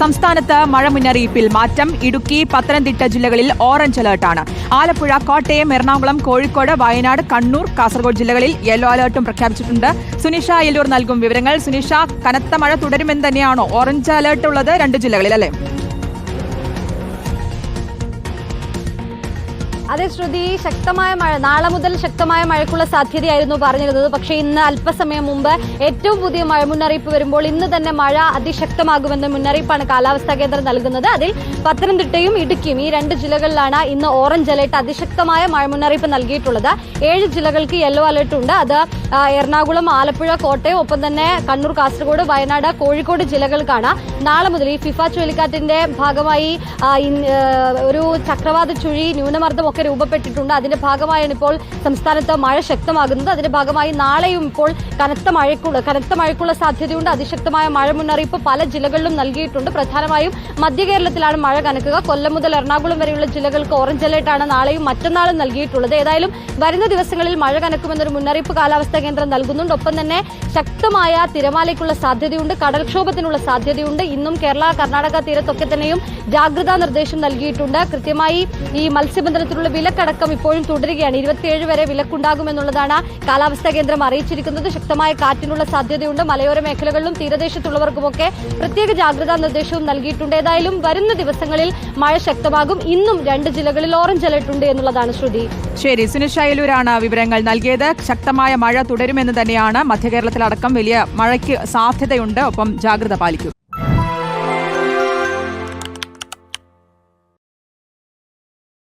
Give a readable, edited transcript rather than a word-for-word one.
സംസ്ഥാനത്ത് മഴ മുന്നറിയിപ്പിൽ മാറ്റം. ഇടുക്കി, പത്തനംതിട്ട ജില്ലകളിൽ ഓറഞ്ച് അലർട്ടാണ്. ആലപ്പുഴ, കോട്ടയം, എറണാകുളം, കോഴിക്കോട്, വയനാട്, കണ്ണൂർ, കാസർഗോഡ് ജില്ലകളിൽ യെല്ലോ അലർട്ടും പ്രഖ്യാപിച്ചിട്ടുണ്ട്. സുനിഷ അയലൂർ നൽകും വിവരങ്ങൾ. സുനിഷ, കനത്ത മഴ തുടരുമെന്ന് തന്നെയാണോ? ഓറഞ്ച് അലർട്ട് ഉള്ളത് 2 ജില്ലകളിൽ അല്ലേ? അതെ ശ്രുതി, ശക്തമായ മഴ, നാളെ മുതൽ ശക്തമായ മഴയ്ക്കുള്ള സാധ്യതയായിരുന്നു പറഞ്ഞിരുന്നത്. പക്ഷേ ഇന്ന് അല്പസമയം മുമ്പ് ഏറ്റവും പുതിയ മഴ മുന്നറിയിപ്പ് വരുമ്പോൾ ഇന്ന് തന്നെ മഴ അതിശക്തമാകുമെന്ന മുന്നറിയിപ്പാണ് കാലാവസ്ഥാ കേന്ദ്രം നൽകുന്നത്. അതിൽ പത്തനംതിട്ടയും ഇടുക്കിയും ഈ 2 ജില്ലകളിലാണ് ഇന്ന് ഓറഞ്ച് അലർട്ട്, അതിശക്തമായ മഴ മുന്നറിയിപ്പ് നൽകിയിട്ടുള്ളത്. 7 ജില്ലകൾക്ക് യെല്ലോ അലർട്ട് ഉണ്ട്. അത് എറണാകുളം, ആലപ്പുഴ, കോട്ടയം, ഒപ്പം തന്നെ കണ്ണൂർ, കാസർഗോഡ്, വയനാട്, കോഴിക്കോട് ജില്ലകൾക്കാണ്. നാളെ മുതൽ ഈ ഫിഫ ചുഴലിക്കാറ്റിന്റെ ഭാഗമായി ഒരു ചക്രവാത ചുഴി, ന്യൂനമർദ്ദം ഒക്കെ രൂപപ്പെട്ടിട്ടുണ്ട്. അതിന്റെ ഭാഗമായാണ് ഇപ്പോൾ സംസ്ഥാനത്ത് മഴ ശക്തമാകുന്നത്. അതിന്റെ ഭാഗമായി നാളെയും ഇപ്പോൾ കനത്ത മഴയ്ക്കുള്ള സാധ്യതയുണ്ട്. അതിശക്തമായ മഴ മുന്നറിയിപ്പ് പല ജില്ലകളിലും നൽകിയിട്ടുണ്ട്. പ്രധാനമായും മധ്യ കേരളത്തിലാണ് മഴ കനക്കുക. കൊല്ലം മുതൽ എറണാകുളം വരെയുള്ള ജില്ലകൾക്ക് ഓറഞ്ച് അലർട്ടാണ് നാളെയും മറ്റന്നാളും നൽകിയിട്ടുള്ളത്. ഏതായാലും വരുന്ന ദിവസങ്ങളിൽ മഴ കനക്കുമെന്നൊരു മുന്നറിയിപ്പ് കാലാവസ്ഥാ കേന്ദ്രം നൽകുന്നുണ്ട്. ഒപ്പം തന്നെ ശക്തമായ തിരമാലയ്ക്കുള്ള സാധ്യതയുണ്ട്, കടൽക്ഷോഭത്തിനുള്ള സാധ്യതയുണ്ട്. ഇന്നും കേരള, കർണാടക തീരത്തൊക്കെ തന്നെയും ജാഗ്രതാ നിർദ്ദേശം നൽകിയിട്ടുണ്ട്. കൃത്യമായി ഈ മത്സ്യബന്ധനത്തിനുള്ള വിലക്കടക്കം ഇപ്പോഴും തുടരുകയാണ്. 27 വരെ വിലക്കുണ്ടാകുമെന്നുള്ളതാണ് കാലാവസ്ഥാ കേന്ദ്രം അറിയിച്ചിരിക്കുന്നത്. ശക്തമായ കാറ്റിനുള്ള സാധ്യതയുണ്ട്. മലയോര മേഖലകളിലും തീരദേശത്തുള്ളവർക്കുമൊക്കെ പ്രത്യേക ജാഗ്രതാ നിർദ്ദേശവും നൽകിയിട്ടുണ്ട്. ഏതായാലും വരുന്ന ദിവസങ്ങളിൽ മഴ ശക്തമാകും. ഇന്നും 2 ജില്ലകളിൽ ഓറഞ്ച് അലർട്ട് ഉണ്ട് എന്നുള്ളതാണ് ശ്രുതി. ശരി, സുനിഷ അയലൂരാണ് വിവരങ്ങൾ നൽകിയത്. ശക്തമായ മഴ തുടരുമെന്ന് തന്നെയാണ്. മധ്യകേരളത്തിലടക്കം വലിയ മഴയ്ക്ക് സാധ്യതയുണ്ട്. ഒപ്പം ജാഗ്രത പാലിക്കും.